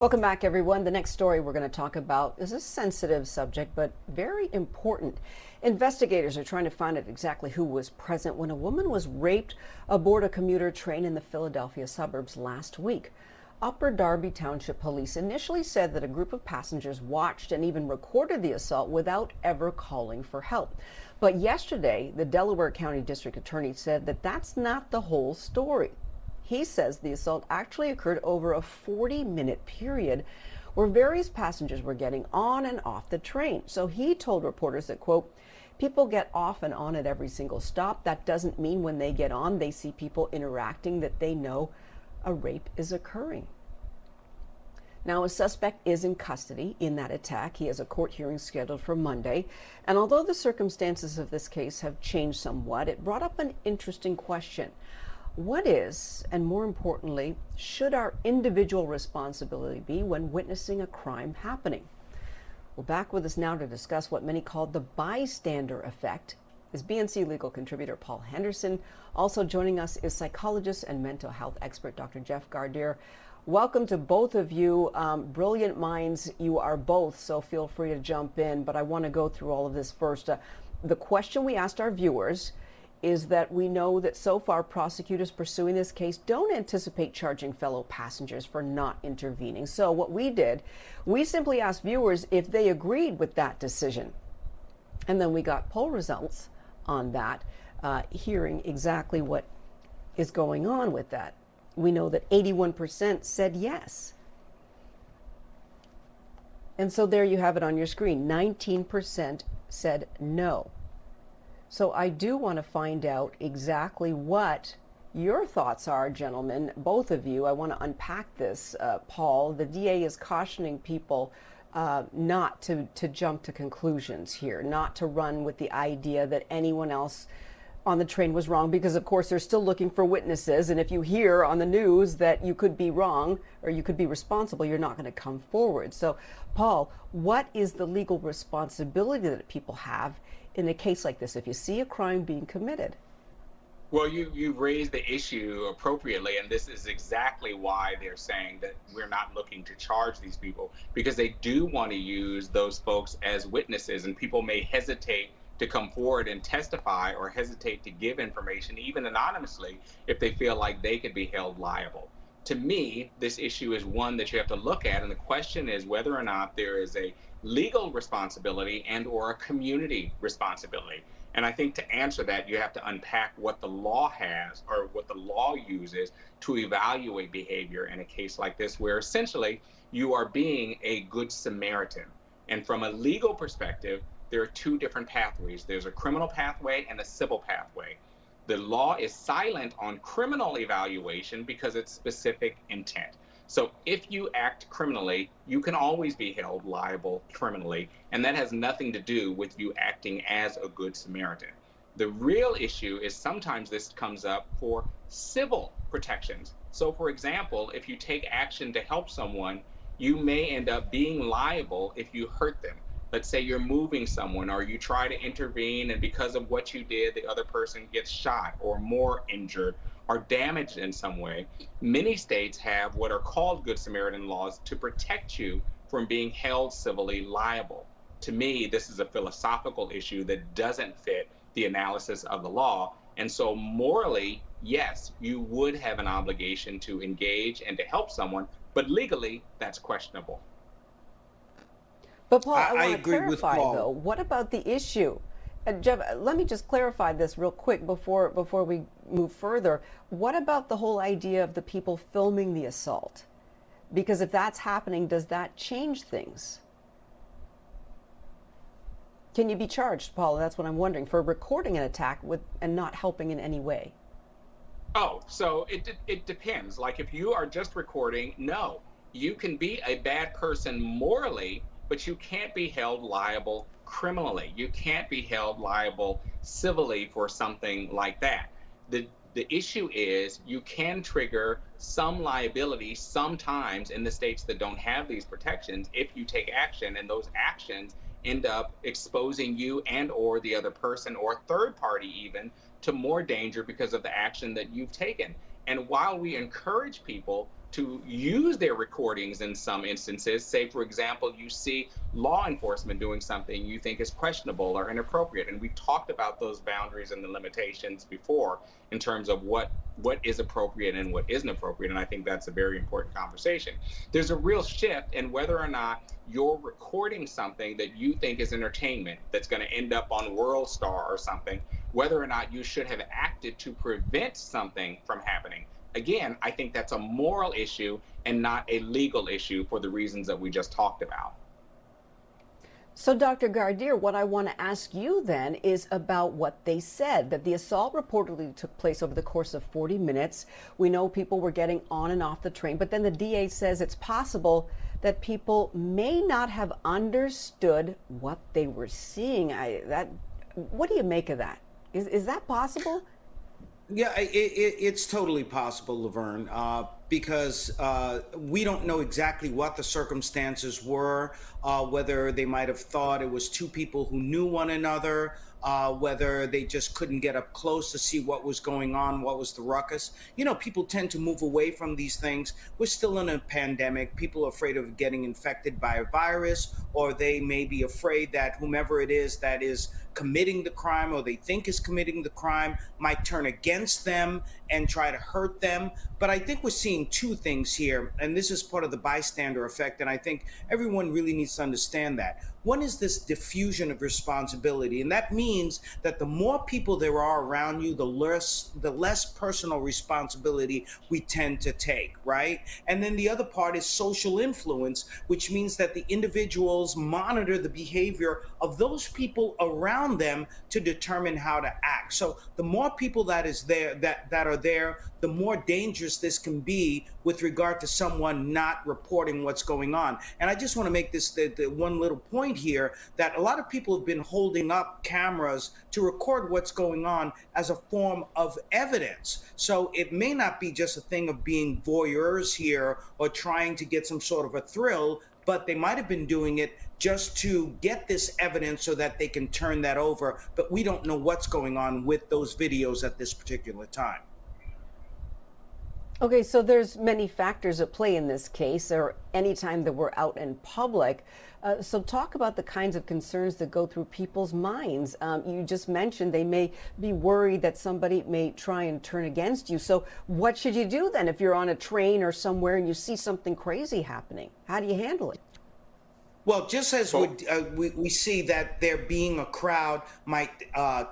Welcome back, everyone. The next story we're going to talk about is a sensitive subject, but very important. Investigators are trying to find out exactly who was present when a woman was raped aboard a commuter train in the Philadelphia suburbs last week. Upper Darby Township police initially said that a group of passengers watched and even recorded the assault without ever calling for help. But yesterday, the Delaware County District Attorney said that that's not the whole story. He says the assault actually occurred over a 40-minute period where various passengers were getting on and off the train. So he told reporters that, quote, people get off and on at every single stop. That doesn't mean when they get on, they see people interacting that they know a rape is occurring. Now, a suspect is in custody in that attack. He has a court hearing scheduled for Monday. And although the circumstances of this case have changed somewhat, it brought up an interesting question. What is, and more importantly, should our individual responsibility be when witnessing a crime happening? Well, back with us now to discuss what many call the bystander effect is BNC legal contributor Paul Henderson. Also joining us is psychologist and mental health expert Dr. Jeff Gardere. Welcome to both of you. Brilliant minds you are both, so feel free to jump in. But I want to go through all of this first. The question we asked our viewers is that we know that so far prosecutors pursuing this case don't anticipate charging fellow passengers for not intervening. So what we did, we simply asked viewers if they agreed with that decision. And then we got poll results on that, hearing exactly what is going on with that. We know that 81% said yes. And so there you have it on your screen. 19% said no. So I do want to find out exactly what your thoughts are, gentlemen, both of you. I want to unpack this. Paul, the DA is cautioning people not to jump to conclusions here, not to run with the idea that anyone else on the train was wrong, because of course they're still looking for witnesses. And if you hear on the news that you could be wrong or you could be responsible, you're not going to come forward. So, Paul, what is the legal responsibility that people have in a case like this if you see a crime being committed? Well, you raised the issue appropriately, and this is exactly why they're saying that we're not looking to charge these people, because they do want to use those folks as witnesses, and people may hesitate to come forward and testify or hesitate to give information, even anonymously, if they feel like they could be held liable. To me, this issue is one that you have to look at, and the question is whether or not there is a legal responsibility and or a community responsibility. And I think to answer that, you have to unpack what the law has or what the law uses to evaluate behavior in a case like this, where essentially you are being a good Samaritan. And from a legal perspective, there are two different pathways. There's a criminal pathway and a civil pathway. The law is silent on criminal evaluation because it's specific intent. So if you act criminally, you can always be held liable criminally, and that has nothing to do with you acting as a good Samaritan. The real issue is sometimes this comes up for civil protections. So for example, if you take action to help someone, you may end up being liable if you hurt them. Let's say you're moving someone or you try to intervene, and because of what you did, the other person gets shot or more injured or damaged in some way. Many states have what are called Good Samaritan laws to protect you from being held civilly liable. To me, this is a philosophical issue that doesn't fit the analysis of the law. And so morally, yes, you would have an obligation to engage and to help someone, but legally, that's questionable. But Paul, I, I I want to agree with clarify though, Paul. what about the issue? Jeff, let me just clarify this real quick before we move further. What about the whole idea of the people filming the assault? Because if that's happening, does that change things? Can you be charged, Paul? That's what I'm wondering, for recording an attack with and not helping in any way. Oh, so it depends. Like if you are just recording, no, you can be a bad person morally, but you can't be held liable criminally. You can't be held liable civilly for something like that. The issue is you can trigger some liability sometimes in the states that don't have these protections if you take action, and those actions end up exposing you and or the other person or third party even to more danger because of the action that you've taken. And while we encourage people to use their recordings in some instances. Say, for example, you see law enforcement doing something you think is questionable or inappropriate. And we talked about those boundaries and the limitations before in terms of what is appropriate and what isn't appropriate. And I think that's a very important conversation. There's a real shift in whether or not you're recording something that you think is entertainment that's going to end up on World Star or something, whether or not you should have acted to prevent something from happening. Again, I think that's a moral issue and not a legal issue for the reasons that we just talked about. So, Dr. Gardere, what I want to ask you then is about what they said, that the assault reportedly took place over the course of 40 minutes. We know people were getting on and off the train, but then the DA says it's possible that people may not have understood what they were seeing. What do you make of that? Is that possible? Yeah, it's totally possible, Laverne, because we don't know exactly what the circumstances were, whether they might have thought it was two people who knew one another, whether they just couldn't get up close to see what was going on, what was the ruckus. You know, people tend to move away from these things. We're still in a pandemic. People are afraid of getting infected by a virus, or they may be afraid that whomever it is that is committing the crime or they think is committing the crime might turn against them and try to hurt them. But I think we're seeing two things here, and this is part of the bystander effect, and I think everyone really needs to understand that. One is this diffusion of responsibility, and that means that the more people there are around you, the less personal responsibility we tend to take, right? And then the other part is social influence, which means that the individuals monitor the behavior of those people around them to determine how to act. So the more people that are there, the more dangerous this can be with regard to someone not reporting what's going on. And I just want to make this the one little point here, that a lot of people have been holding up cameras to record what's going on as a form of evidence. So it may not be just a thing of being voyeurs here or trying to get some sort of a thrill, but they might have been doing it just to get this evidence so that they can turn that over. But we don't know what's going on with those videos at this particular time. Okay, so there's many factors at play in this case, or any time that we're out in public. So talk about the kinds of concerns that go through people's minds. You just mentioned they may be worried that somebody may try and turn against you. So what should you do then if you're on a train or somewhere and you see something crazy happening? How do you handle it? Well, just as we see that there being a crowd might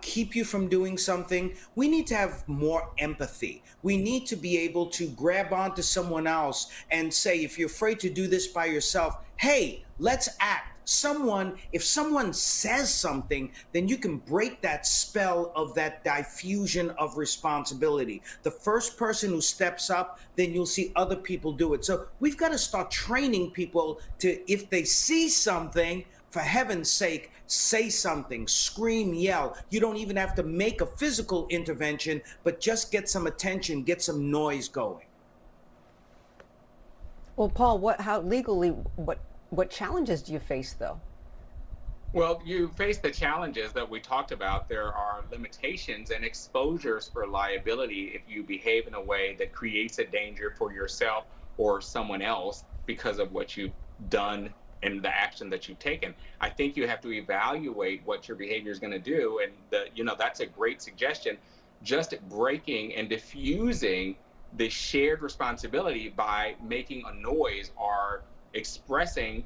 keep you from doing something, we need to have more empathy. We need to be able to grab onto someone else and say, if you're afraid to do this by yourself, hey, let's act. If someone says something, then you can break that spell of that diffusion of responsibility. The first person who steps up, then you'll see other people do it. So we've got to start training people to, if they see something, for heaven's sake, say something, scream, yell. You don't even have to make a physical intervention, but just get some attention, get some noise going. Well, Paul, what challenges do you face, though? Well, you face the challenges that we talked about. There are limitations and exposures for liability if you behave in a way that creates a danger for yourself or someone else because of what you've done and the action that you've taken. I think you have to evaluate what your behavior is going to do. And that's a great suggestion. Just breaking and diffusing the shared responsibility by making a noise or expressing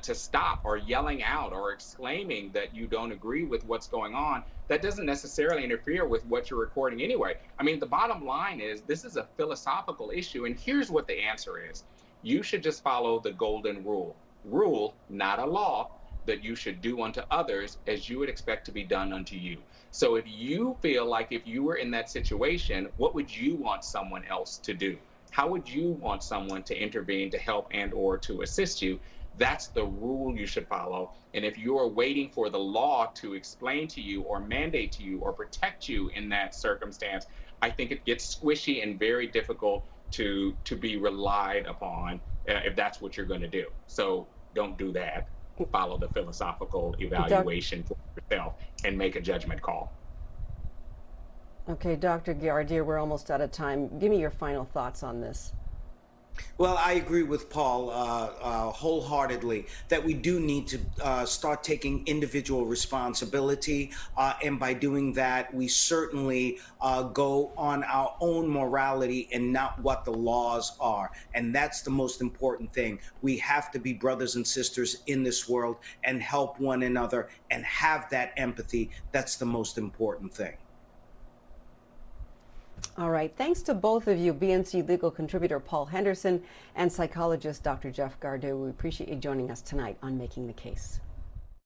to stop, or yelling out or exclaiming that you don't agree with what's going on, that doesn't necessarily interfere with what you're recording anyway. I mean, the bottom line is this is a philosophical issue, and here's what the answer is. You should just follow the golden rule. Rule, not a law, that you should do unto others as you would expect to be done unto you. So if you feel like if you were in that situation, what would you want someone else to do? How would you want someone to intervene to help and or to assist you? That's the rule you should follow. And if you're waiting for the law to explain to you or mandate to you or protect you in that circumstance, I think it gets squishy and very difficult to be relied upon if that's what you're going to do. So don't do that. Follow the philosophical evaluation for yourself and make a judgment call. Okay, Dr. Gardere, we're almost out of time. Give me your final thoughts on this. Well, I agree with Paul wholeheartedly that we do need to start taking individual responsibility. And by doing that, we certainly go on our own morality and not what the laws are. And that's the most important thing. We have to be brothers and sisters in this world and help one another and have that empathy. That's the most important thing. All right. Thanks to both of you, BNC legal contributor Paul Henderson and psychologist Dr. Jeff Gardere. We appreciate you joining us tonight on Making the Case.